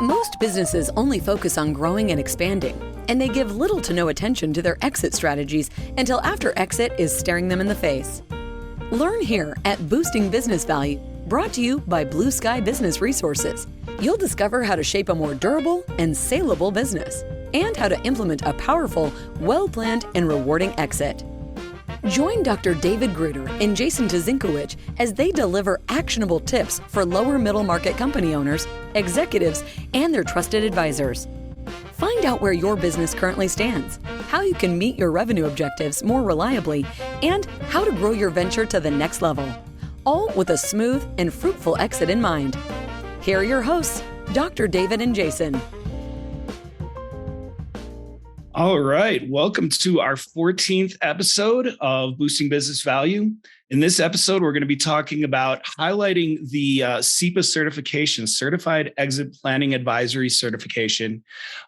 Most businesses only focus on growing and expanding, and they give little to no attention to their exit strategies until after exit is staring them in the face. Learn here at Boosting Business Value, brought to you by Blue Sky Business Resources. You'll discover how to shape a more durable and saleable business, and how to implement a powerful, well-planned, and rewarding exit. Join Dr. David Gruder and Jason Tazinkowicz as they deliver actionable tips for lower middle market company owners, executives, and their trusted advisors. Find out where your business currently stands, how you can meet your revenue objectives more reliably, and how to grow your venture to the next level, all with a smooth and fruitful exit in mind. Here are your hosts, Dr. David and Jason. All right. Welcome to our 14th episode of Boosting Business Value. In this episode, we're going to be talking about highlighting the CEPA certification, Certified Exit Planning Advisory Certification,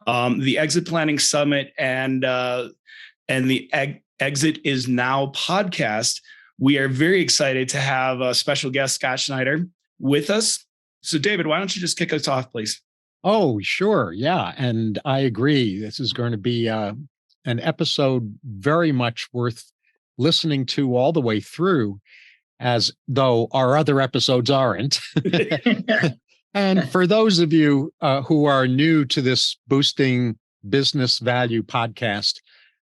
the Exit Planning Summit, and the Exit Is Now podcast. We are very excited to have a special guest, Scott Snider, with us. So, David, why don't you just kick us off, please? Oh, sure. Yeah. And I agree. This is going to be an episode very much worth listening to all the way through, as though our other episodes aren't. And for those of you who are new to this Boosting Business Value podcast,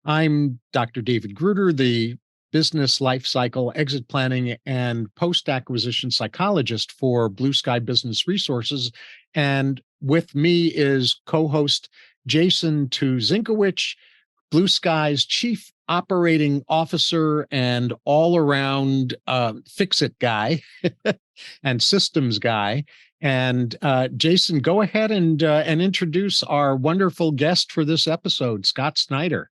I'm Dr. David Gruder, the business lifecycle, exit planning, and post-acquisition psychologist for Blue Sky Business Resources. And with me is co-host Jason Tazinkowicz, Blue Sky's Chief Operating Officer and all-around fix-it guy and systems guy. And Jason, go ahead and introduce our wonderful guest for this episode, Scott Snider.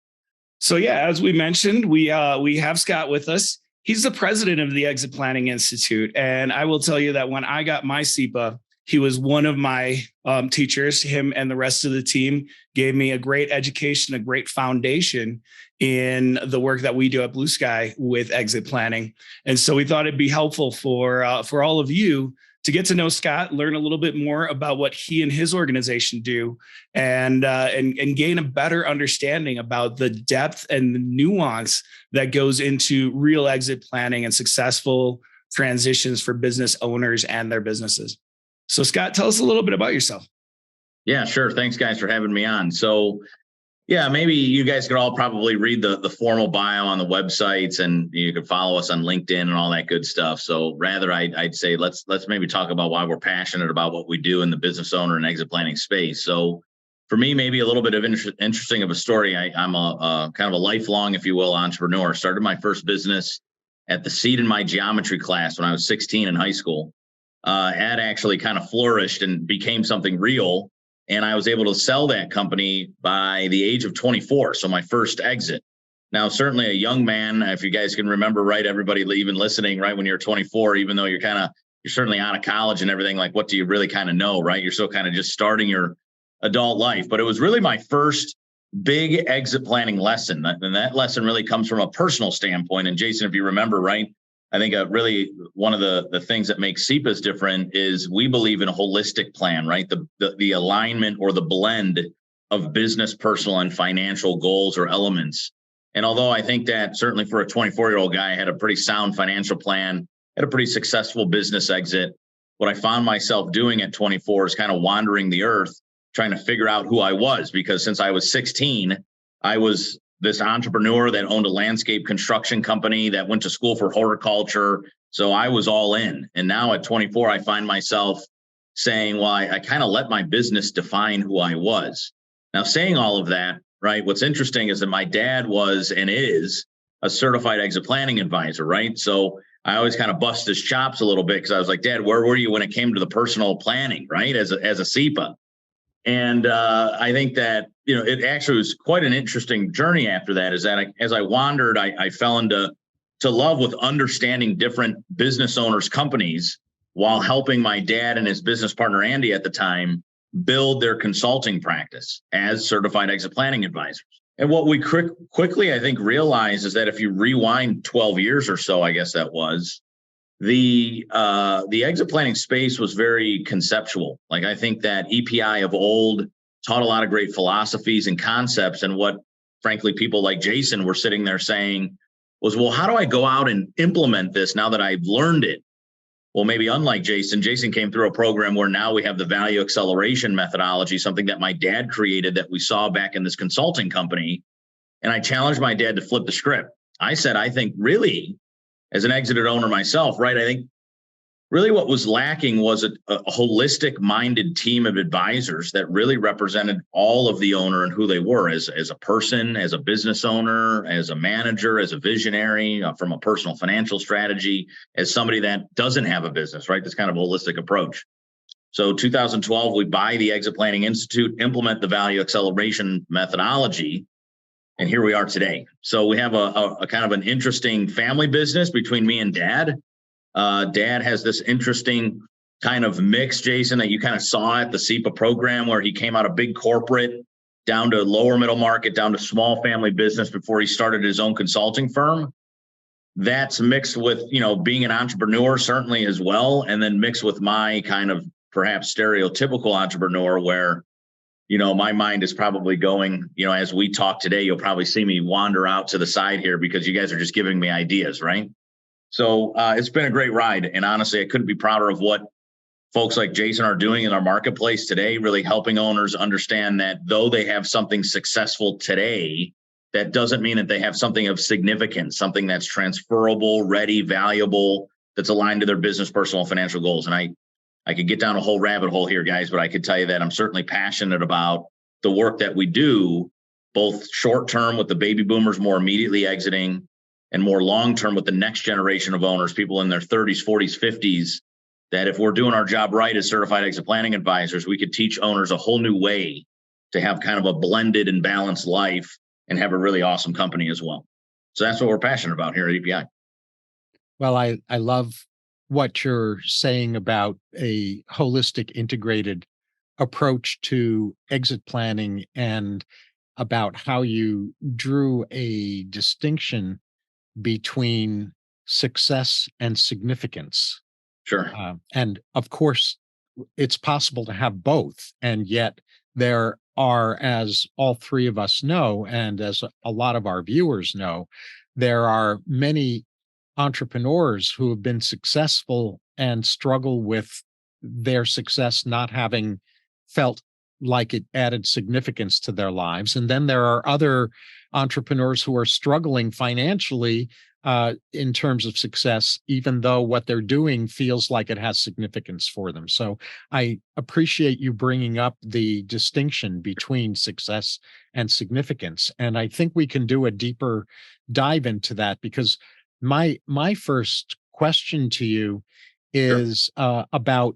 So yeah, as we mentioned, we have Scott with us. He's the president of the Exit Planning Institute. And I will tell you that when I got my CEPA, he was one of my teachers. Him and the rest of the team gave me a great education, a great foundation in the work that we do at Blue Sky with exit planning. And so we thought it'd be helpful for all of you to get to know Scott, learn a little bit more about what he and his organization do, and gain a better understanding about the depth and the nuance that goes into real exit planning and successful transitions for business owners and their businesses. So Scott, tell us a little bit about yourself. Yeah, sure. Thanks, guys, for having me on. So yeah, maybe you guys could all probably read the formal bio on the websites, and you could follow us on LinkedIn and all that good stuff. So rather, I'd say let's maybe talk about why we're passionate about what we do in the business owner and exit planning space. So for me, maybe a little bit of interesting of a story. I'm a kind of a lifelong, if you will, entrepreneur. Started my first business at the seat in my geometry class when I was 16 in high school. Ad actually kind of flourished and became something real. And I was able to sell that company by the age of 24. So my first exit. Now, certainly a young man, if you guys can remember, right, everybody even listening, right, when you're 24, even though you're certainly out of college and everything, like, what do you really kind of know, right? You're still kind of just starting your adult life. But it was really my first big exit planning lesson. And that lesson really comes from a personal standpoint. And Jason, if you remember, right, I think really one of the things that makes CEPAs different is we believe in a holistic plan, right? The alignment or the blend of business, personal, and financial goals or elements. And although I think that certainly for a 24-year-old guy, I had a pretty sound financial plan, had a pretty successful business exit. What I found myself doing at 24 is kind of wandering the earth, trying to figure out who I was, because since I was 16, I was this entrepreneur that owned a landscape construction company that went to school for horticulture. So I was all in. And now at 24, I find myself saying, well, I kind of let my business define who I was. Now, saying all of that, right, what's interesting is that my dad was and is a certified exit planning advisor, right? So I always kind of bust his chops a little bit because I was like, Dad, where were you when it came to the personal planning, right, as a CEPA? And I think that, it actually was quite an interesting journey after that, is that as I wandered, I fell into love with understanding different business owners' companies while helping my dad and his business partner, Andy, at the time, build their consulting practice as certified exit planning advisors. And what we quickly, I think, realized is that if you rewind 12 years or so, I guess that was, The exit planning space was very conceptual. Like, I think that EPI of old taught a lot of great philosophies and concepts, and what frankly people like Jason were sitting there saying was, well, how do I go out and implement this now that I've learned it? Well, maybe unlike Jason came through a program where now we have the value acceleration methodology, something that my dad created that we saw back in this consulting company. And I challenged my dad to flip the script. I said, I think really, as an exited owner myself, right, I think really what was lacking was a holistic minded team of advisors that really represented all of the owner and who they were as a person, as a business owner, as a manager, as a visionary, from a personal financial strategy, as somebody that doesn't have a business, right? This kind of holistic approach. So 2012, we buy the Exit Planning Institute, implement the value acceleration methodology, and here we are today. So we have a kind of an interesting family business between me and Dad. Dad has this interesting kind of mix, Jason, that you kind of saw at the SEPA program, where he came out of big corporate down to lower middle market, down to small family business before he started his own consulting firm. That's mixed with, being an entrepreneur certainly as well. And then mixed with my kind of perhaps stereotypical entrepreneur where, my mind is probably going, as we talk today, you'll probably see me wander out to the side here because you guys are just giving me ideas, right? So it's been a great ride. And honestly, I couldn't be prouder of what folks like Jason are doing in our marketplace today, really helping owners understand that though they have something successful today, that doesn't mean that they have something of significance, something that's transferable, ready, valuable, that's aligned to their business, personal, and financial goals. And I could get down a whole rabbit hole here, guys, but I could tell you that I'm certainly passionate about the work that we do, both short term with the baby boomers more immediately exiting, and more long-term with the next generation of owners, people in their 30s, 40s, 50s, that if we're doing our job right as certified exit planning advisors, we could teach owners a whole new way to have kind of a blended and balanced life and have a really awesome company as well. So that's what we're passionate about here at EPI. Well, I love what you're saying about a holistic, integrated approach to exit planning and about how you drew a distinction between success and significance. Sure. And of course, it's possible to have both. And yet there are, as all three of us know, and as a lot of our viewers know, there are many entrepreneurs who have been successful and struggle with their success not having felt like it added significance to their lives. And then there are other entrepreneurs who are struggling financially in terms of success, even though what they're doing feels like it has significance for them. So I appreciate you bringing up the distinction between success and significance. And I think we can do a deeper dive into that, because my first question to you is about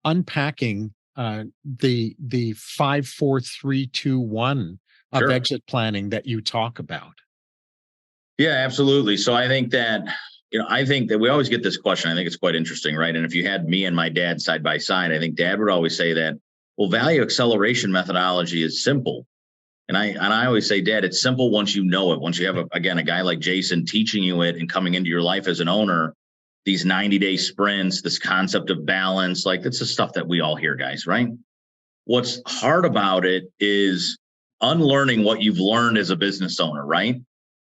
unpacking the 5, 4, 3, 2, 1 of exit planning that you talk about. Yeah, absolutely. So I think that, we always get this question. I think it's quite interesting, right? And if you had me and my dad side by side, I think Dad would always say that, well, value acceleration methodology is simple. And I always say, Dad, it's simple once you know it. Once you have, a guy like Jason teaching you it and coming into your life as an owner, these 90-day sprints, this concept of balance, like that's the stuff that we all hear, guys, right? What's hard about it is unlearning what you've learned as a business owner, right?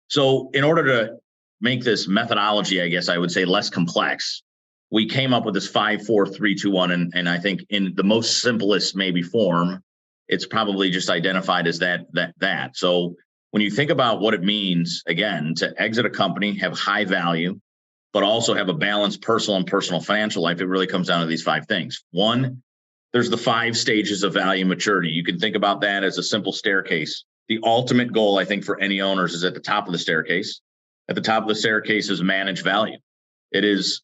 So in order to make this methodology, I guess I would say, less complex, we came up with this 5, 4, 3, 2, 1. And I think in the most simplest maybe form, it's probably just identified as that. So when you think about what it means, again, to exit a company, have high value, but also have a balanced personal and personal financial life, it really comes down to these 5 things. 1, there's the 5 stages of value maturity. You can think about that as a simple staircase. The ultimate goal, I think, for any owners is at the top of the staircase. At the top of the staircase is managed value. It is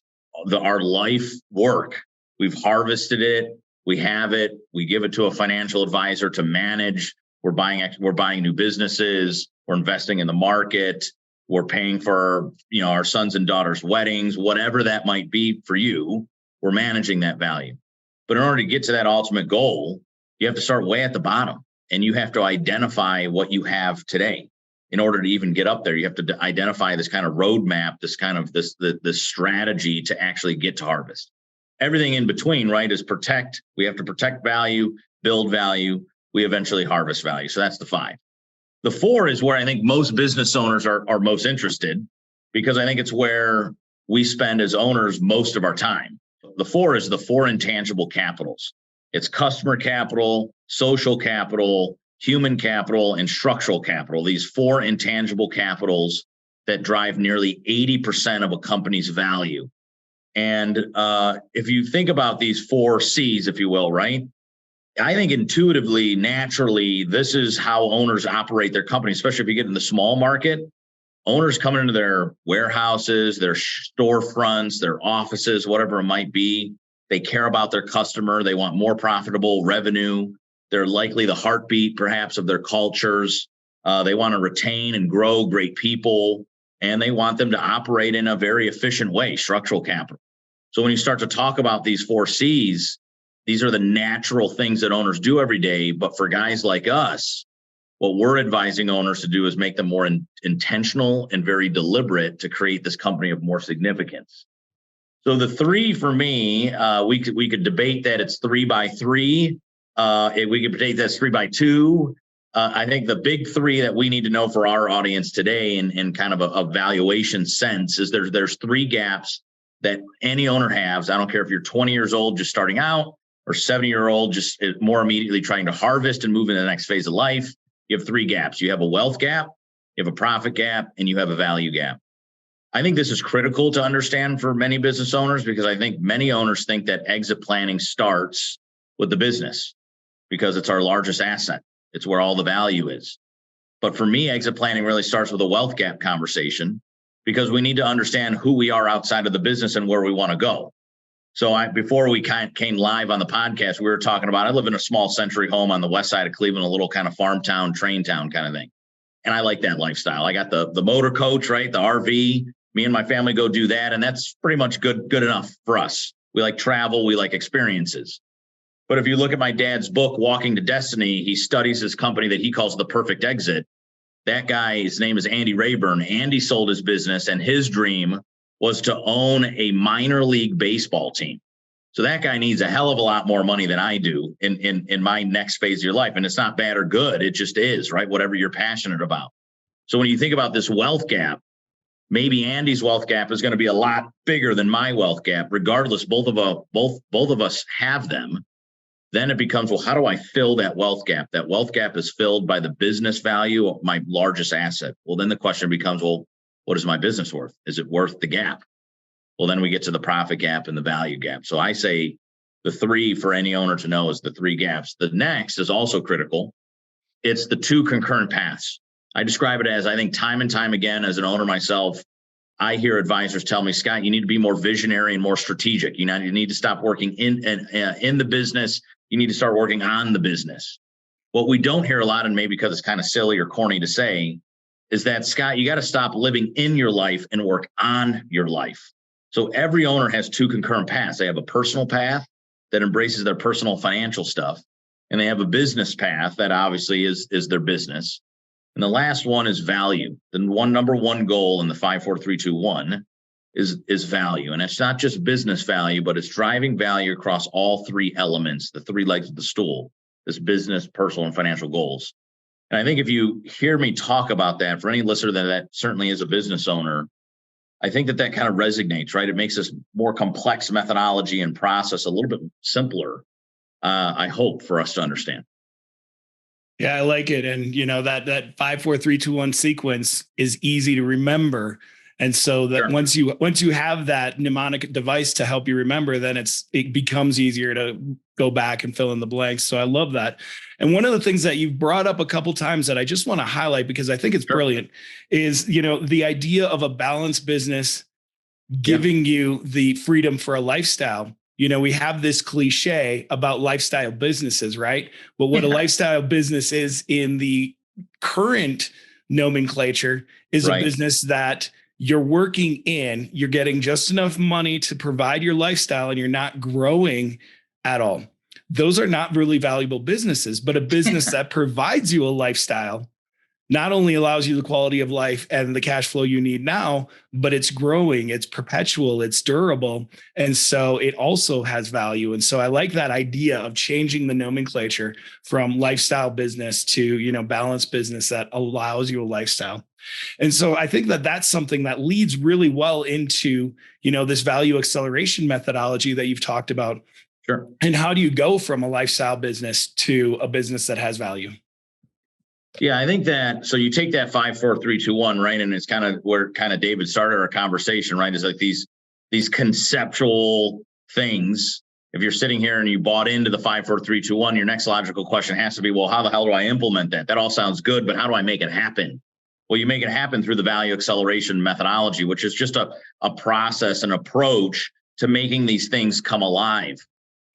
our life work. We've harvested it. We have it. We give it to a financial advisor to manage. We're buying new businesses. We're investing in the market. We're paying for, our sons and daughters' weddings, whatever that might be for you. We're managing that value. But in order to get to that ultimate goal, you have to start way at the bottom, and you have to identify what you have today. in order to even get up there. You have to identify this kind of roadmap, this strategy to actually get to harvest. Everything in between, right, is protect. We have to protect value, build value. We eventually harvest value. So that's the 5. The 4 is where I think most business owners are most interested, because I think it's where we spend as owners most of our time. The 4 is the 4 intangible capitals. It's customer capital, social capital, human capital, and structural capital. These 4 intangible capitals that drive nearly 80% of a company's value. And if you think about these 4 C's, if you will, right? I think intuitively, naturally, this is how owners operate their company, especially if you get in the small market. Owners coming into their warehouses, their storefronts, their offices, whatever it might be. They care about their customer. They want more profitable revenue. They're likely the heartbeat, perhaps, of their cultures. They want to retain and grow great people, and they want them to operate in a very efficient way, structural capital. So when you start to talk about these 4 C's, these are the natural things that owners do every day. But for guys like us, what we're advising owners to do is make them more intentional and very deliberate to create this company of more significance. So the 3 for me, we could debate that it's 3 by 3. We could debate that's 3 by 2. I think the big 3 that we need to know for our audience today in kind of a valuation sense is there's 3 gaps that any owner has. I don't care if you're 20 years old just starting out or 70-year-old just more immediately trying to harvest and move into the next phase of life. You have 3 gaps. You have a wealth gap, you have a profit gap, and you have a value gap. I think this is critical to understand for many business owners, because I think many owners think that exit planning starts with the business because it's our largest asset. It's where all the value is. But for me, exit planning really starts with a wealth gap conversation, because we need to understand who we are outside of the business and where we want to go. So before we came live on the podcast, we were talking about, I live in a small century home on the west side of Cleveland, a little kind of farm town, train town kind of thing. And I like that lifestyle. I got the motor coach, right? The RV. Me and my family go do that. And that's pretty much good enough for us. We like travel. We like experiences. But if you look at my dad's book, Walking to Destiny, he studies this company that he calls The Perfect Exit. That guy, his name is Andy Rayburn. Andy sold his business, and his dream was to own a minor league baseball team. So that guy needs a hell of a lot more money than I do in my next phase of your life. And it's not bad or good. It just is, right? Whatever you're passionate about. So when you think about this wealth gap, maybe Andy's wealth gap is going to be a lot bigger than my wealth gap. Regardless, both of us have them. Then it becomes, well, how do I fill that wealth gap? That wealth gap is filled by the business value of my largest asset. Well, then the question becomes, well, what is my business worth? Is it worth the gap? Well, then we get to the profit gap and the value gap. So I say the 3 for any owner to know is the 3 gaps. The next is also critical. It's the 2 concurrent paths. I describe it as, I think time and time again, as an owner myself, I hear advisors tell me, Scott, you need to be more visionary and more strategic. You need to stop working in the business. You need to start working on the business. What we don't hear a lot, and maybe because it's kind of silly or corny to say, is that, Scott, you got to stop living in your life and work on your life. So every owner has 2 concurrent paths. They have a personal path that embraces their personal financial stuff, and they have a business path that obviously is their business. And the last one is value. The number one goal in the 5, 4, 3, 2, 1 is value. And it's not just business value, but it's driving value across all 3 elements, the 3 legs of the stool, this business, personal, and financial goals. And I think if you hear me talk about that, for any listener that certainly is a business owner, I think that kind of resonates, right? It makes this more complex methodology and process a little bit simpler, I hope, for us to understand. Yeah, I like it. And, that 5, 4, 3, 2, 1 sequence is easy to remember. And so that sure. once you have that mnemonic device to help you remember, then it becomes easier to go back and fill in the blanks. So I love that. And one of the things that you've brought up a couple of times that I just want to highlight, because I think it's brilliant, is, the idea of a balanced business giving you the freedom for a lifestyle. We have this cliche about lifestyle businesses, right? But what a lifestyle business is in the current nomenclature is a business that you're working in, you're getting just enough money to provide your lifestyle, and you're not growing at all. Those are not really valuable businesses, but a business that provides you a lifestyle not only allows you the quality of life and the cash flow you need now, but it's growing, it's perpetual, it's durable. And so it also has value. And so I like that idea of changing the nomenclature from lifestyle business to, balanced business that allows you a lifestyle. And so I think that that's something that leads really well into, this value acceleration methodology that you've talked about. Sure. And how do you go from a lifestyle business to a business that has value? Yeah, I think that, so you take that 5, 4, 3, 2, 1, right? And it's kind of where David started our conversation, right? Is like these conceptual things. If you're sitting here and you bought into the 5, 4, 3, 2, 1, your next logical question has to be, well, how the hell do I implement that? That all sounds good, but how do I make it happen? Well, you make it happen through the value acceleration methodology, which is just a process, an approach to making these things come alive.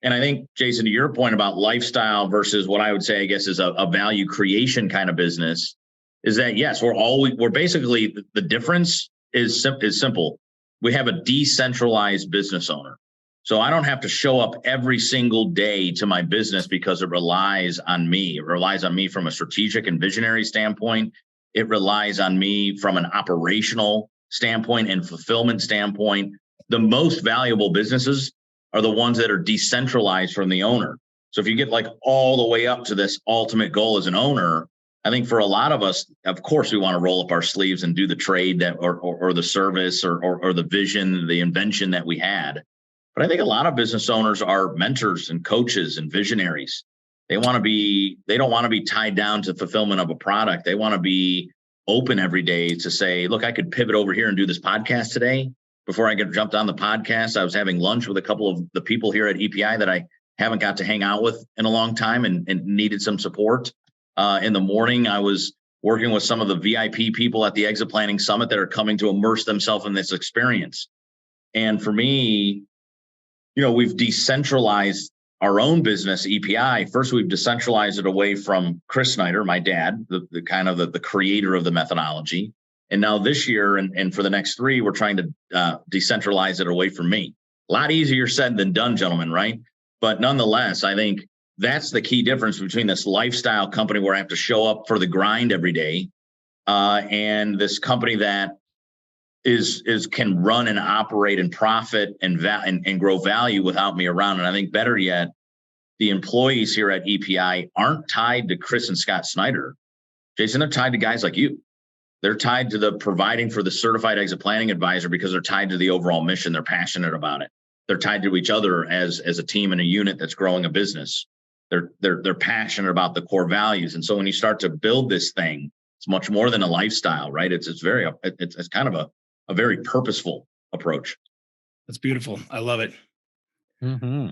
And I think, Jason, to your point about lifestyle versus what I would say, I guess, is a value creation kind of business, is that, yes, we're basically, the difference is simple. We have a decentralized business owner. So I don't have to show up every single day to my business because it relies on me. It relies on me from a strategic and visionary standpoint. It relies on me from an operational standpoint and fulfillment standpoint. The most valuable businesses are the ones that are decentralized from the owner. So if you get like all the way up to this ultimate goal as an owner, I think for a lot of us, of course, we want to roll up our sleeves and do the trade that or the service or the vision, the invention that we had. But I think a lot of business owners are mentors and coaches and visionaries. They don't want to be tied down to fulfillment of a product. They want to be open every day to say, look, I could pivot over here and do this podcast today. Before I jumped on the podcast, I was having lunch with a couple of the people here at EPI that I haven't got to hang out with in a long time and needed some support. In the morning, I was working with some of the VIP people at the Exit Planning Summit that are coming to immerse themselves in this experience. And for me, we've decentralized our own business, EPI. First, we've decentralized it away from Chris Snider, my dad, the kind of the creator of the methodology. And now this year and for the next 3, we're trying to decentralize it away from me. A lot easier said than done, gentlemen, right? But nonetheless, I think that's the key difference between this lifestyle company where I have to show up for the grind every day and this company that can run and operate and profit and grow value without me around. And I think better yet, the employees here at EPI aren't tied to Chris and Scott Snider. Jason, they're tied to guys like you. They're tied to the providing for the certified exit planning advisor because they're tied to the overall mission. They're passionate about it. They're tied to each other as a team and a unit that's growing a business. They're passionate about the core values. And so when you start to build this thing, it's much more than a lifestyle, right? It's kind of a very purposeful approach. That's beautiful. I love it. Mm-hmm.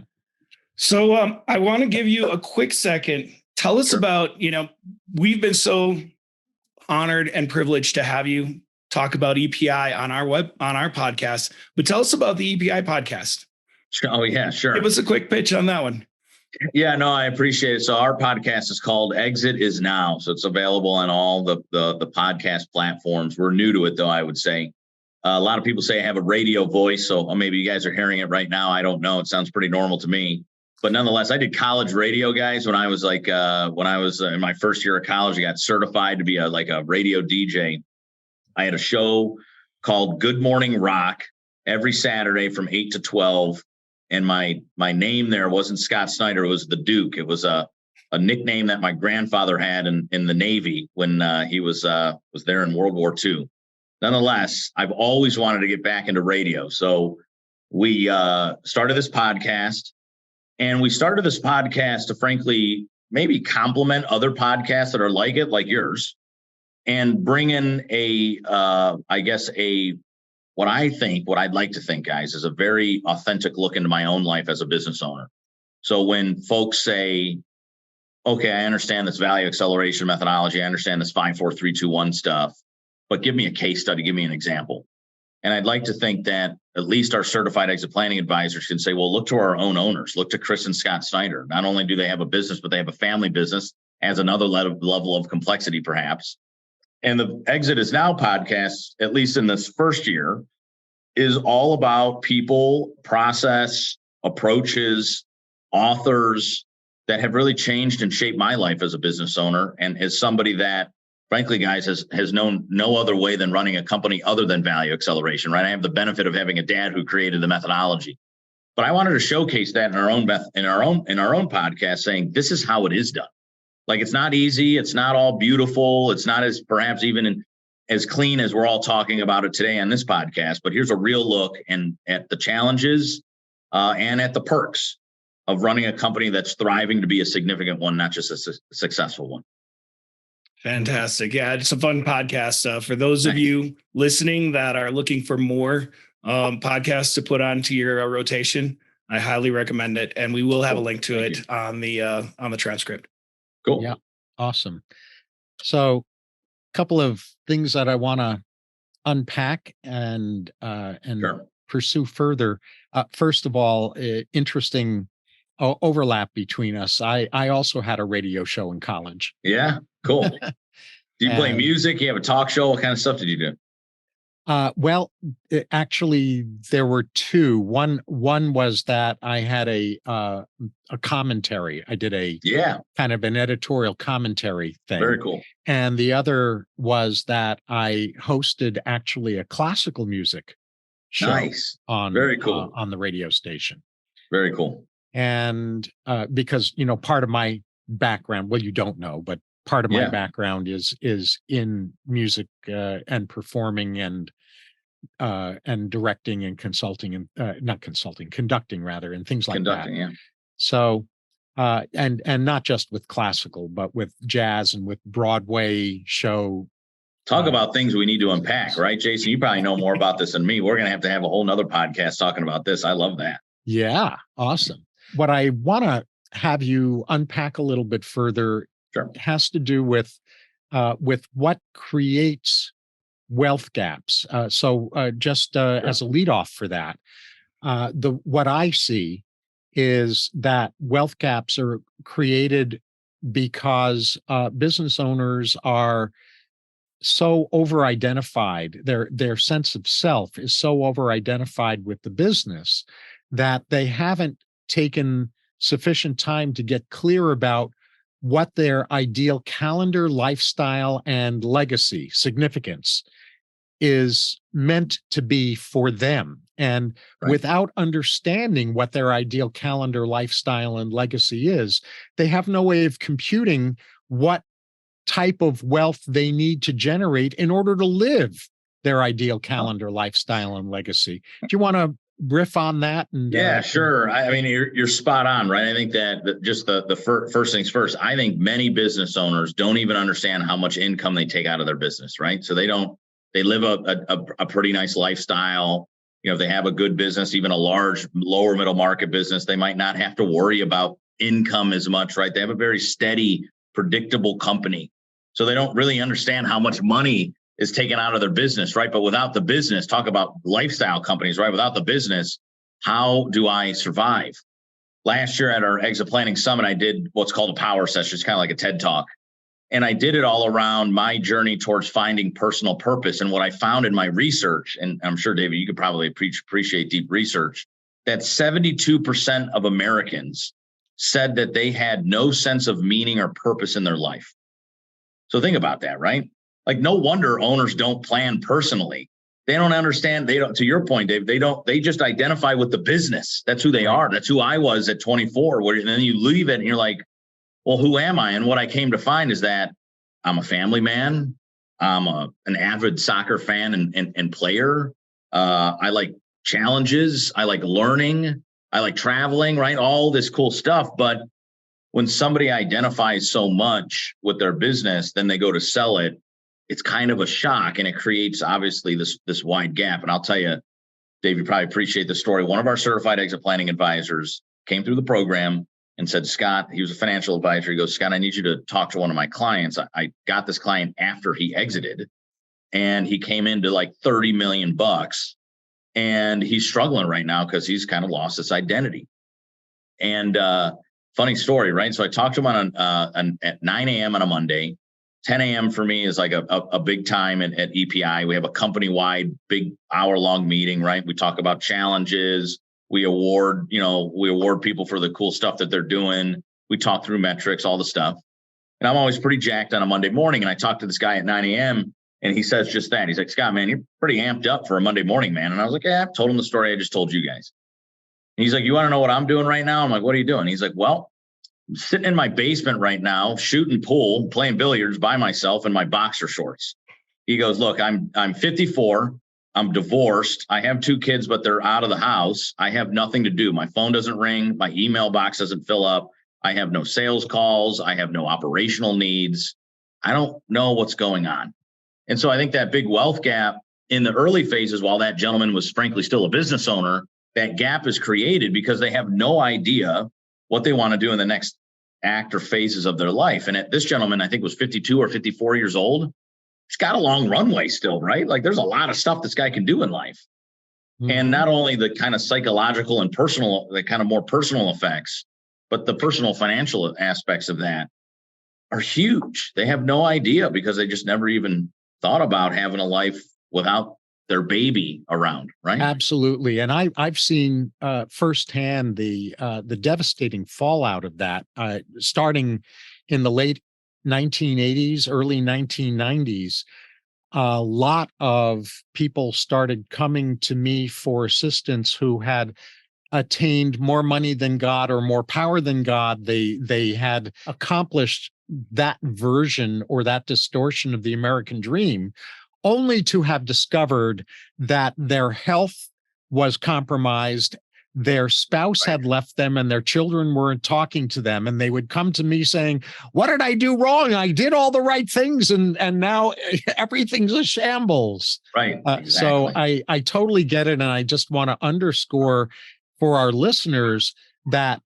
So I want to give you a quick second. Tell us about, we've been so honored and privileged to have you talk about EPI on our podcast, but tell us about the EPI podcast. Oh yeah, sure. Give us a quick pitch on that one. Yeah, no, I appreciate it. So our podcast is called Exit is Now. So it's available on all the podcast platforms. We're new to it though, I would say. A lot of people say I have a radio voice, so maybe you guys are hearing it right now. I don't know. It sounds pretty normal to me. But nonetheless, I did college radio, guys. When I was in my first year of college, I got certified to be a radio DJ. I had a show called Good Morning Rock every Saturday from 8 to 12. And my name there wasn't Scott Snider. It was the Duke. It was a nickname that my grandfather had in the Navy when he was there in World War II. Nonetheless, I've always wanted to get back into radio. So we started this podcast. And we started this podcast to frankly maybe complement other podcasts that are like it, like yours, and bring in what I'd like to think, guys, is a very authentic look into my own life as a business owner. So when folks say, okay, I understand this value acceleration methodology, I understand this 5, 4, 3, 2, 1 stuff, but give me a case study, give me an example. And I'd like to think that at least our certified exit planning advisors can say, well, look to our own owners, look to Chris and Scott Snider. Not only do they have a business, but they have a family business, adds another level of complexity, perhaps. And the Exit is Now podcast, at least in this first year, is all about people, process, approaches, authors that have really changed and shaped my life as a business owner and as somebody that frankly, guys, has known no other way than running a company other than value acceleration, right? I have the benefit of having a dad who created the methodology. But I wanted to showcase that in our own podcast, saying this is how it is done. Like, it's not easy. It's not all beautiful. It's not as perhaps even as clean as we're all talking about it today on this podcast. But here's a real look at the challenges and at the perks of running a company that's thriving to be a significant one, not just a successful one. Fantastic. Yeah, it's a fun podcast. For those of you listening that are looking for more podcasts to put onto your rotation, I highly recommend it. And we will have a link to it on the transcript. Cool. Yeah. Awesome. So a couple of things that I want to unpack and Sure. pursue further. First of all, interesting overlap between us. I also had a radio show in college. Yeah. Cool. Do you play music? You have a talk show? What kind of stuff did you do? Well, actually, there were two. One was that I had a commentary. I did a kind of an editorial commentary thing. Very cool. And the other was that I hosted actually a classical music show on Very cool. On the radio station. Very cool. And because part of my background, well, you don't know, but part of my background is in music and performing and directing and consulting and conducting rather, and things like that. Yeah. So and not just with classical, but with jazz and with Broadway show. Talk about things we need to unpack, right, Jason? You probably know more about this than me. We're going to have a whole nother podcast talking about this. I love that. Yeah. Awesome. What I want to have you unpack a little bit further has to do with what creates wealth gaps. So just as a leadoff for that, what I see is that wealth gaps are created because business owners are so over-identified. Their sense of self is so over-identified with the business that they haven't taken sufficient time to get clear about what their ideal calendar, lifestyle, and legacy significance is meant to be for them. And without understanding what their ideal calendar, lifestyle, and legacy is, they have no way of computing what type of wealth they need to generate in order to live their ideal calendar, lifestyle, and legacy. Do you want to riff on that? And sure. I mean, you're spot on, right? I think that just the first things first, I think many business owners don't even understand how much income they take out of their business, right? So they live a pretty nice lifestyle. If they have a good business, even a large lower middle market business, they might not have to worry about income as much, right? They have a very steady, predictable company. So they don't really understand how much money is taken out of their business, right? But without the business, talk about lifestyle companies, right? Without the business, how do I survive? Last year at our Exit Planning Summit, I did what's called a power session. It's kind of like a TED Talk. And I did it all around my journey towards finding personal purpose. And what I found in my research, and I'm sure, David, you could probably appreciate deep research, that 72% of Americans said that they had no sense of meaning or purpose in their life. So think about that, right? Like, no wonder owners don't plan personally. They don't understand. They don't, to your point, Dave, they just identify with the business. That's who they are. That's who I was at 24. And then you leave it and you're like, well, who am I? And what I came to find is that I'm a family man. I'm an avid soccer fan and player. I like challenges. I like learning. I like traveling, right? All this cool stuff. But when somebody identifies so much with their business, then they go to sell it. It's kind of a shock, and it creates obviously this wide gap. And I'll tell you, Dave, you probably appreciate the story. One of our certified exit planning advisors came through the program and said, Scott, he was a financial advisor. He goes, Scott, I need you to talk to one of my clients. I got this client after he exited, and he came into like 30 million bucks, and he's struggling right now because he's kind of lost his identity. And funny story, right? So I talked to him at 9 a.m. on a Monday. 10 a.m. for me is like a big time at EPI. We have a company-wide big hour-long meeting, right? We talk about challenges. We award people for the cool stuff that they're doing. We talk through metrics, all the stuff. And I'm always pretty jacked on a Monday morning. And I talked to this guy at 9 a.m. and he says just that. He's like, Scott, man, you're pretty amped up for a Monday morning, man. And I was like, yeah, I've told him the story I just told you guys. And he's like, you want to know what I'm doing right now? I'm like, what are you doing? He's like, well, I'm sitting in my basement right now, shooting pool, playing billiards by myself in my boxer shorts. He goes, look, I'm 54. I'm divorced. I have 2 kids, but they're out of the house. I have nothing to do. My phone doesn't ring. My email box doesn't fill up. I have no sales calls. I have no operational needs. I don't know what's going on. And so I think that big wealth gap in the early phases, while that gentleman was frankly still a business owner, that gap is created because they have no idea what they want to do in the next act or phases of their life. And this gentleman, I think, was 52 or 54 years old. He's got a long runway still, right? Like there's a lot of stuff this guy can do in life. Mm-hmm. And not only the kind of psychological and personal, the kind of more personal effects, but the personal financial aspects of that are huge. They have no idea because they just never even thought about having a life without their baby around, right? Absolutely. And I've seen firsthand the devastating fallout of that, starting in the late 1980s, early 1990s. A lot of people started coming to me for assistance who had attained more money than God or more power than God. They had accomplished that version or that distortion of the American dream, only to have discovered that their health was compromised, their spouse had left them, and their children weren't talking to them. And they would come to me saying, what did I do wrong? I did all the right things, and now everything's a shambles. Right. Exactly. So I totally get it. And I just want to underscore for our listeners that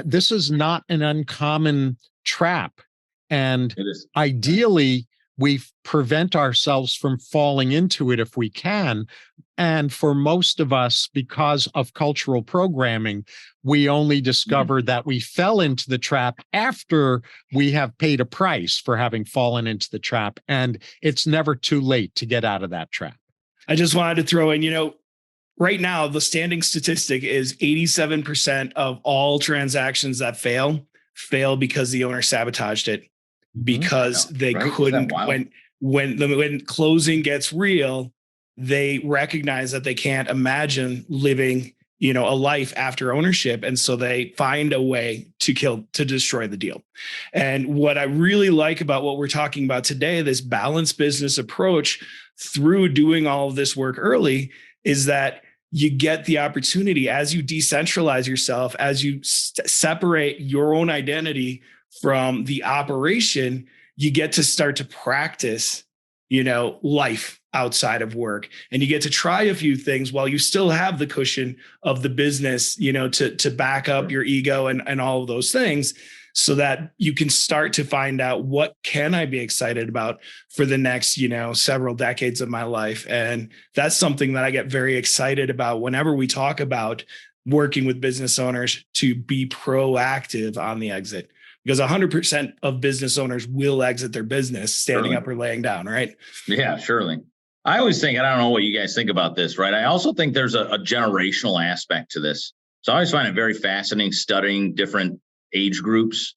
this is not an uncommon trap. And ideally, we prevent ourselves from falling into it if we can. And for most of us, because of cultural programming, we only discover that we fell into the trap after we have paid a price for having fallen into the trap. And it's never too late to get out of that trap. I just wanted to throw in, right now, the standing statistic is 87% of all transactions that fail because the owner sabotaged it. Because they couldn't, when closing gets real, they recognize that they can't imagine living, a life after ownership. And so they find a way to destroy the deal. And what I really like about what we're talking about today, this balanced business approach through doing all of this work early, is that you get the opportunity as you decentralize yourself, as you separate your own identity from the operation, you get to start to practice, life outside of work. And you get to try a few things while you still have the cushion of the business, to back up your ego and all of those things, so that you can start to find out, what can I be excited about for the next, several decades of my life. And that's something that I get very excited about whenever we talk about working with business owners to be proactive on the exit. Because 100% of business owners will exit their business standing up or laying down, right? Yeah, surely. I always think, and I don't know what you guys think about this, right? I also think there's a generational aspect to this. So I always find it very fascinating studying different age groups.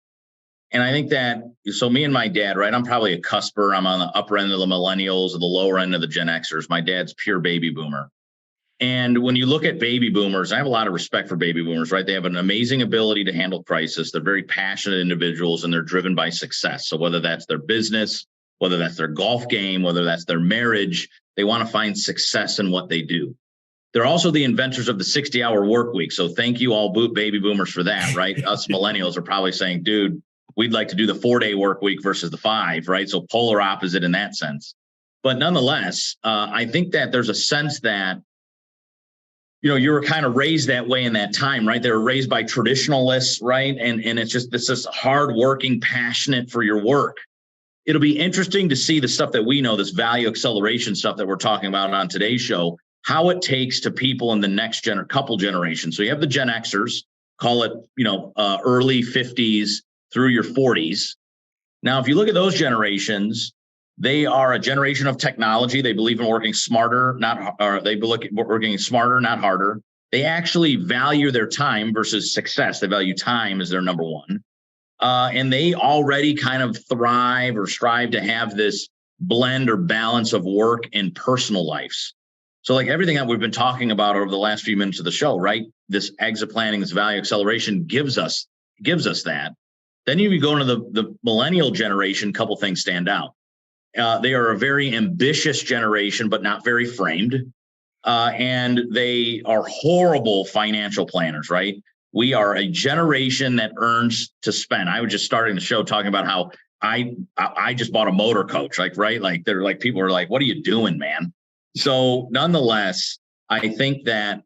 And I think that, so me and my dad, right? I'm probably a cusper. I'm on the upper end of the millennials or the lower end of the Gen Xers. My dad's pure baby boomer. And when you look at baby boomers, I have a lot of respect for baby boomers, right? They have an amazing ability to handle crisis. They're very passionate individuals and they're driven by success. So whether that's their business, whether that's their golf game, whether that's their marriage, they want to find success in what they do. They're also the inventors of the 60-hour work week. So thank you all baby boomers for that, right? Us millennials are probably saying, dude, we'd like to do the 4-day work week versus the 5, right? So polar opposite in that sense. But nonetheless, I think that there's a sense that, you were kind of raised that way in that time, right? They were raised by traditionalists, right? And it's just this hardworking, passionate for your work. It'll be interesting to see the stuff that we know, this value acceleration stuff that we're talking about on today's show, how it takes to people in the next couple generations. So you have the Gen Xers, call it, early 50s through your 40s. Now, if you look at those generations, they are a generation of technology. They believe in working smarter, working smarter, not harder. They actually value their time versus success. They value time as their number one. and they already kind of thrive or strive to have this blend or balance of work and personal lives. So like everything that we've been talking about over the last few minutes of the show, right? This exit planning, this value acceleration gives us that. Then you go into the millennial generation, couple things stand out. They are a very ambitious generation, but not very framed. And they are horrible financial planners, right? We are a generation that earns to spend. I was just starting the show talking about how I just bought a motor coach, like, right? Like they're like, people are like, what are you doing, man? So nonetheless, I think that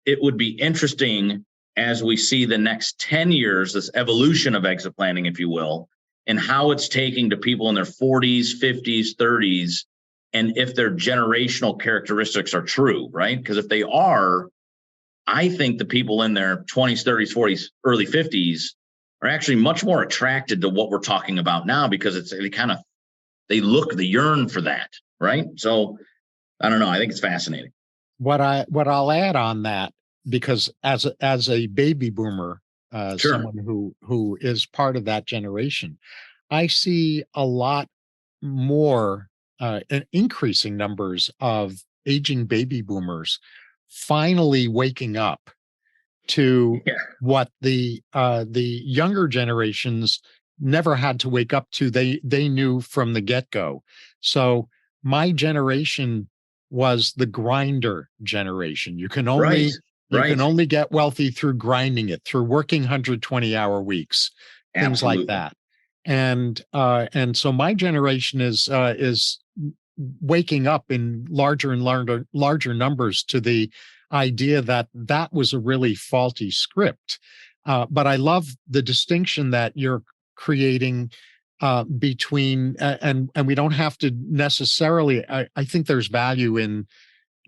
it would be interesting as we see the next 10 years, this evolution of exit planning, if you will, and how it's taking to people in their 40s, 50s, 30s, and if their generational characteristics are true, right? Because if they are, I think the people in their 20s, 30s, 40s, early 50s are actually much more attracted to what we're talking about now, because they yearn for that, right? So I don't know. I think it's fascinating. What I'll add on that, because as a baby boomer, Sure. someone who is part of that generation, I see a lot more increasing numbers of aging baby boomers finally waking up to what the younger generations never had to wake up to. They knew from the get-go. So my generation was the grinder generation. You can only get wealthy through grinding it, through working 120-hour weeks, things Absolutely. like that. And so my generation is waking up in larger and larger numbers to the idea that that was a really faulty script. But I love the distinction that you're creating between, and we don't have to necessarily, I think there's value in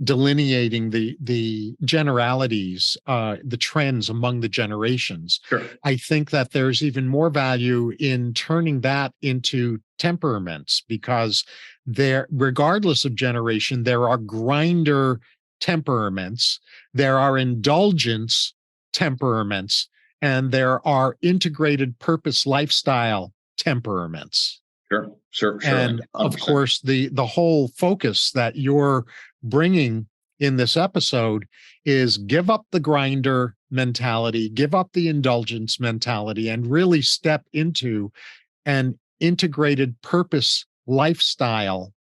delineating the generalities, the trends among the generations. Sure. I think that there's even more value in turning that into temperaments, because regardless of generation, there are grinder temperaments, there are indulgence temperaments, and there are integrated purpose lifestyle temperaments. Sure. And 100%. of course, the whole focus that you're bringing in this episode is give up the grinder mentality, give up the indulgence mentality, and really step into an integrated purpose lifestyle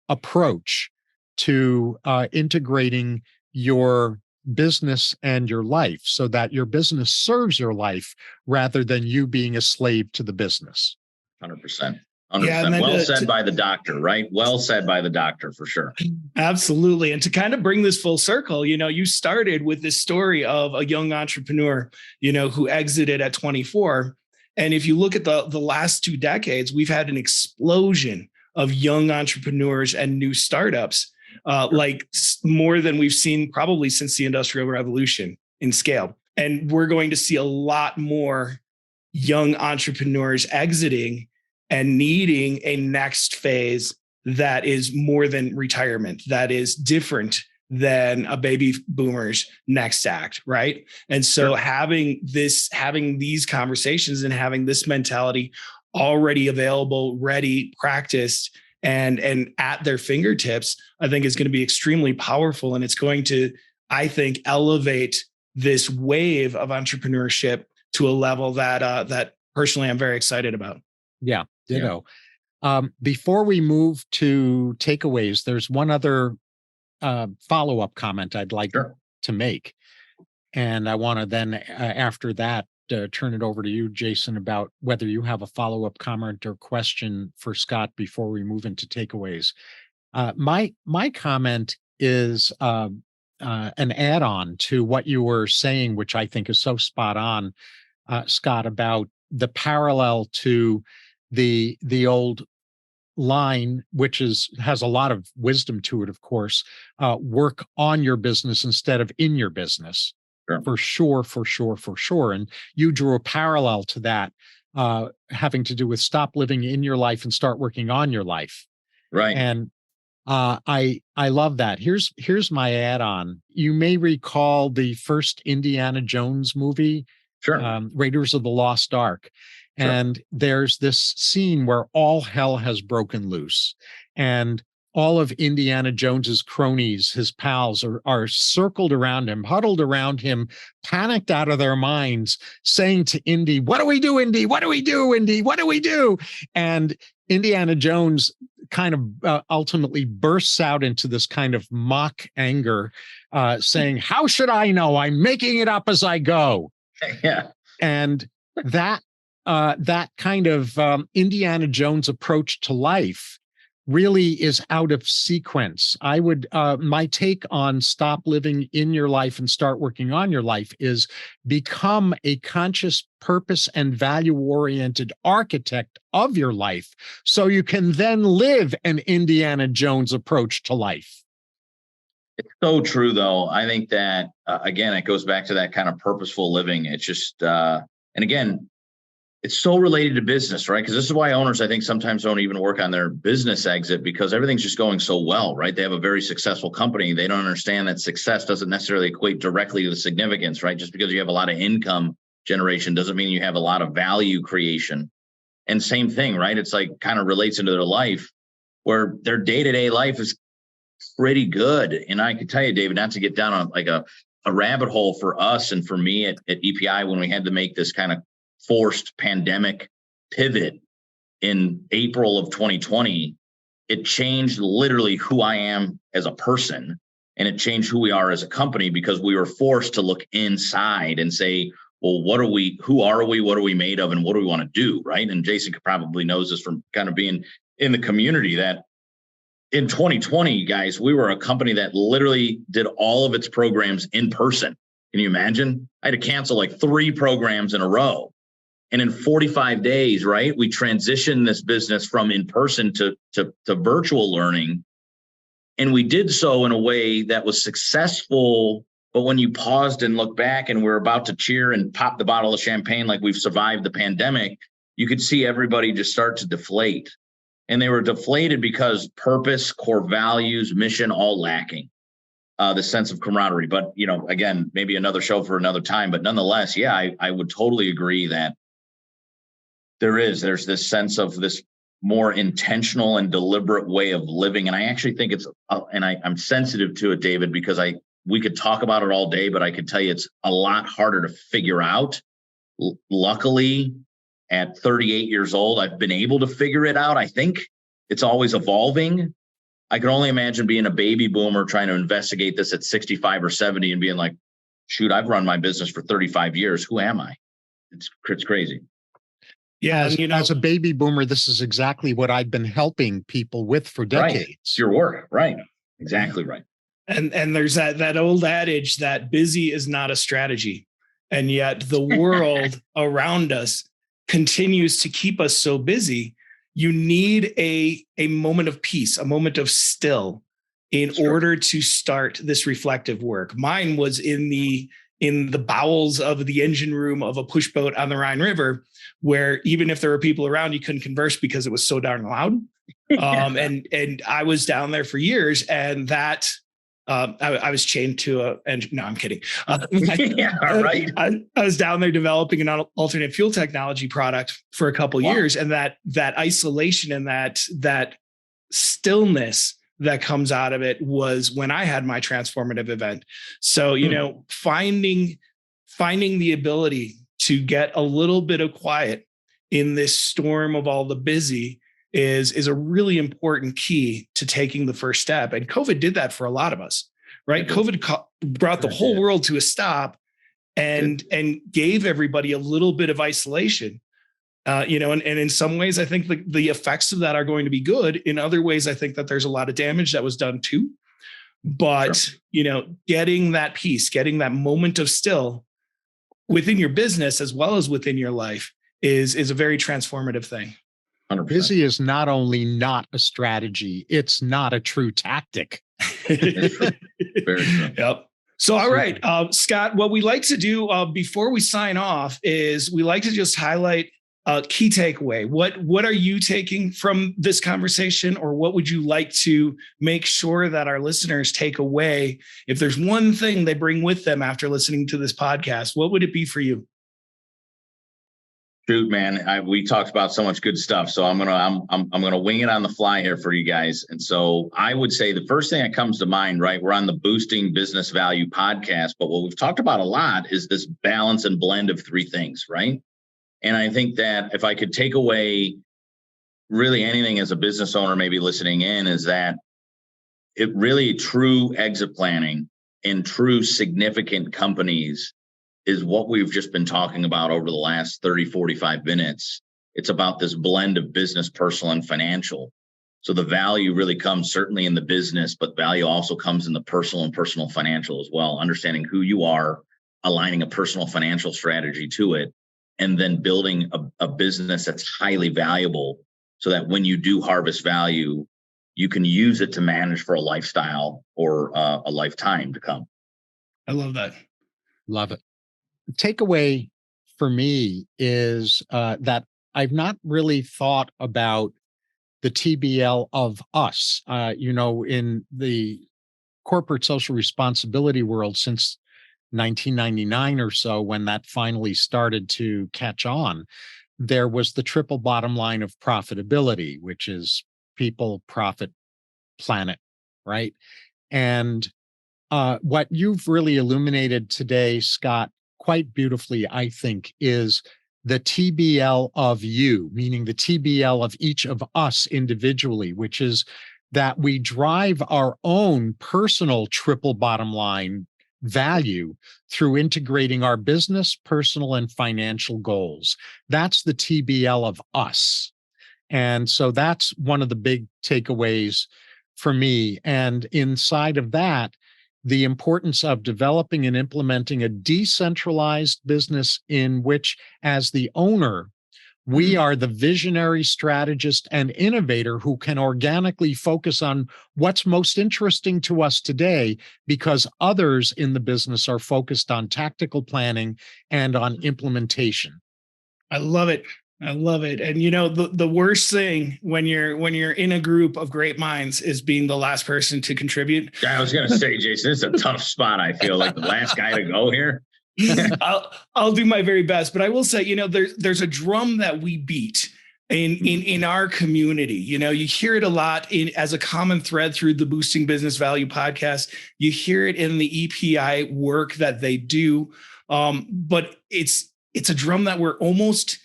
approach to integrating your business and your life, so that your business serves your life rather than you being a slave to the business. 100%. Yeah, well said by the doctor, right? Well said by the doctor, for sure. Absolutely. And to kind of bring this full circle, you started with this story of a young entrepreneur, who exited at 24. And if you look at the last 2 decades, we've had an explosion of young entrepreneurs and new startups, like more than we've seen probably since the Industrial Revolution in scale. And we're going to see a lot more young entrepreneurs exiting and needing a next phase that is more than retirement, that is different than a baby boomer's next act, right? And so having these conversations and having this mentality already available, ready, practiced, and at their fingertips, I think is going to be extremely powerful. And it's going to, I think, elevate this wave of entrepreneurship to a level that personally I'm very excited about. Yeah, ditto. Yeah. Before we move to takeaways, there's one other follow-up comment I'd like to make. And I want to then, after that, turn it over to you, Jason, about whether you have a follow-up comment or question for Scott before we move into takeaways. My comment is an add-on to what you were saying, which I think is so spot on, Scott, about the parallel to the old line, which has a lot of wisdom to it, of course. Work on your business instead of in your business. Sure. For sure. And you drew a parallel to that, having to do with stop living in your life and start working on your life. Right. And I love that. Here's my add-on. You may recall the first Indiana Jones movie, Sure. Raiders of the Lost Ark. Sure. And there's this scene where all hell has broken loose. And all of Indiana Jones's cronies, his pals, are circled around him, huddled around him, panicked out of their minds, saying to Indy, "What do we do, Indy? What do we do, Indy? What do we do?" And Indiana Jones kind of ultimately bursts out into this kind of mock anger, saying, "How should I know? I'm making it up as I go." Yeah. And that kind of Indiana Jones approach to life really is out of sequence. I would, my take on stop living in your life and start working on your life is become a conscious, purpose and value-oriented architect of your life so you can then live an Indiana Jones approach to life. It's so true, though. I think that, again, it goes back to that kind of purposeful living. It's just, and again, it's so related to business, right? Because this is why owners, I think, sometimes don't even work on their business exit because everything's just going so well, right? They have a very successful company. They don't understand that success doesn't necessarily equate directly to significance, right? Just because you have a lot of income generation doesn't mean you have a lot of value creation. And same thing, right? It's like kind of relates into their life where their day-to-day life is pretty good. And I can tell you, David, not to get down on like a rabbit hole for us and for me at EPI when we had to make this kind of forced pandemic pivot in April of 2020, it changed literally who I am as a person. And it changed who we are as a company because we were forced to look inside and say, well, who are we, what are we made of, and what do we want to do, right? And Jason probably knows this from kind of being in the community that in 2020, guys, we were a company that literally did all of its programs in person. Can you imagine? I had to cancel like 3 programs in a row. And in 45 days, right, we transitioned this business from in person to virtual learning. And we did so in a way that was successful. But when you paused and looked back and we're about to cheer and pop the bottle of champagne like we've survived the pandemic, you could see everybody just start to deflate. And they were deflated because purpose, core values, mission, all lacking. The sense of camaraderie. But, you know, again, maybe another show for another time. But nonetheless, yeah, I would totally agree that there's this sense of this more intentional and deliberate way of living. And I actually think it's, and I'm sensitive to it, David, because we could talk about it all day, but I could tell you it's a lot harder to figure out. Luckily, at 38 years old, I've been able to figure it out. I think it's always evolving. I can only imagine being a baby boomer trying to investigate this at 65 or 70 and being like, shoot, I've run my business for 35 years. Who am I? It's crazy. Yeah, as a baby boomer, this is exactly what I've been helping people with for decades. Right. It's your work, right? Exactly right. And there's that old adage that busy is not a strategy, and yet the world around us continues to keep us so busy. You need a moment of peace, a moment of still, in order to start this reflective work. Mine was in the bowels of the engine room of a push boat on the Rhine River, where even if there were people around, you couldn't converse because it was so darn loud. And I was down there for years, and that I was chained to a engine. No, I'm kidding. Right. I was down there developing an alternate fuel technology product for a couple years, and that isolation and that stillness that comes out of it was when I had my transformative event. So, you know, finding the ability to get a little bit of quiet in this storm of all the busy is a really important key to taking the first step. And COVID did that for a lot of us, right? COVID brought the whole world to a stop and gave everybody a little bit of isolation. You know, and in some ways, I think the effects of that are going to be good. In other ways, I think that there's a lot of damage that was done too. But, you know, getting that peace, getting that moment of still within your business as well as within your life is a very transformative thing. 100%. Busy is not only not a strategy, it's not a true tactic. Very true. Yep. So, all right, Scott, what we like to do before we sign off is we like to just highlight a key takeaway. What are you taking from this conversation, or what would you like to make sure that our listeners take away? If there's one thing they bring with them after listening to this podcast, what would it be for you? Shoot, man, we talked about so much good stuff, so I'm gonna wing it on the fly here for you guys. And so I would say the first thing that comes to mind, right? We're on the Boosting Business Value podcast, but what we've talked about a lot is this balance and blend of three things, right? And I think that if I could take away really anything as a business owner, maybe listening in, is that it really true exit planning in true significant companies is what we've just been talking about over the last 30, 45 minutes. It's about this blend of business, personal, and financial. So the value really comes certainly in the business, but value also comes in the personal and personal financial as well. Understanding who you are, aligning a personal financial strategy to it, and then building a business that's highly valuable so that when you do harvest value, you can use it to manage for a lifestyle or a lifetime to come. I love that. Love it. Takeaway for me is that I've not really thought about the TBL of us, in the corporate social responsibility world since 1999 or so, when that finally started to catch on. There was the triple bottom line of profitability, which is people, profit, planet, right? And what you've really illuminated today, Scott, quite beautifully, I think, is the TBL of you, meaning the TBL of each of us individually, which is that we drive our own personal triple bottom line value through integrating our business, personal, and financial goals. That's the TBL of us. And so that's one of the big takeaways for me. And inside of that, the importance of developing and implementing a decentralized business in which, as the owner, we are the visionary strategist and innovator who can organically focus on what's most interesting to us today, because others in the business are focused on tactical planning and on implementation. I love it. I love it. And the worst thing when you're in a group of great minds is being the last person to contribute. I was gonna say, Jason, it's a tough spot. I feel like the last guy to go here. I'll do my very best, but I will say, there's a drum that we beat in our community. You hear it a lot as a common thread through the Boosting Business Value podcast. You hear it in the EPI work that they do, but it's a drum that we're almost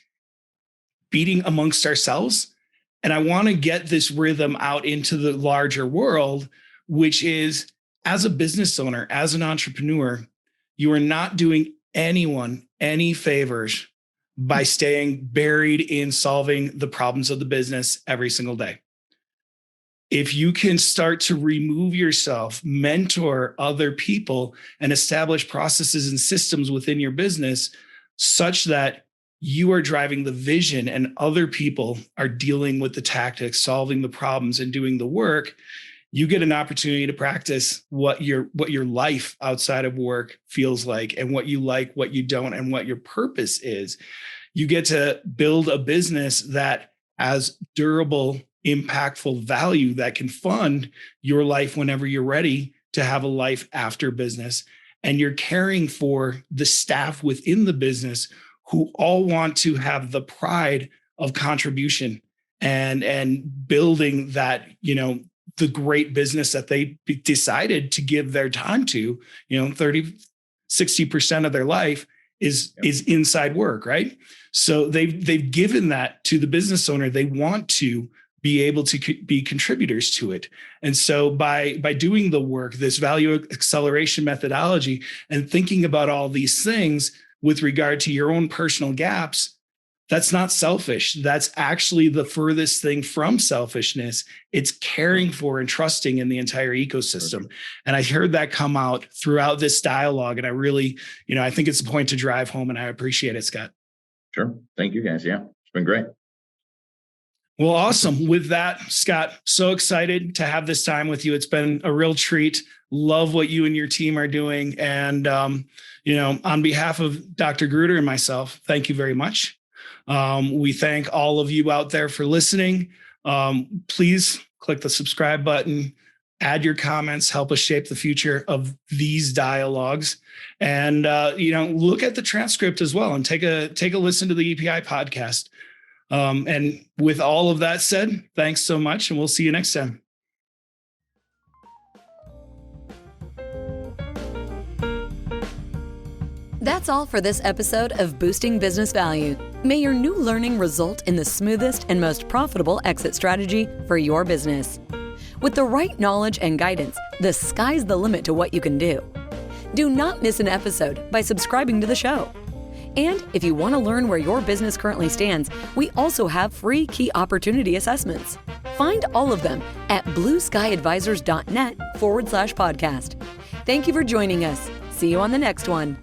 beating amongst ourselves. And I want to get this rhythm out into the larger world, which is, as a business owner, as an entrepreneur, you are not doing anyone any favors by staying buried in solving the problems of the business every single day. If you can start to remove yourself, mentor other people, and establish processes and systems within your business such that you are driving the vision and other people are dealing with the tactics, solving the problems, and doing the work, you get an opportunity to practice what your life outside of work feels like, and what you like, what you don't, and what your purpose is. You get to build a business that has durable, impactful value that can fund your life whenever you're ready to have a life after business. And you're caring for the staff within the business who all want to have the pride of contribution and building that, the great business that they decided to give their time to, 30, 60% of their life is inside work, right? So they've given that to the business owner. They want to be able to be contributors to it. And so by doing the work, this value acceleration methodology, and thinking about all these things with regard to your own personal gaps, that's not selfish. That's actually the furthest thing from selfishness. It's caring for and trusting in the entire ecosystem. And I heard that come out throughout this dialogue. And I really, I think it's a point to drive home, and I appreciate it, Scott. Sure. Thank you, guys. Yeah, it's been great. Well, awesome. With that, Scott, so excited to have this time with you. It's been a real treat. Love what you and your team are doing. And, on behalf of Dr. Gruder and myself, thank you very much. We thank all of you out there for listening. Please click the subscribe button, add your comments, help us shape the future of these dialogues. And, look at the transcript as well and take a listen to the EPI podcast. And with all of that said, thanks so much, and we'll see you next time. That's all for this episode of Boosting Business Value. May your new learning result in the smoothest and most profitable exit strategy for your business. With the right knowledge and guidance, the sky's the limit to what you can do. Do not miss an episode by subscribing to the show. And if you want to learn where your business currently stands, we also have free key opportunity assessments. Find all of them at blueskyadvisors.net/podcast. Thank you for joining us. See you on the next one.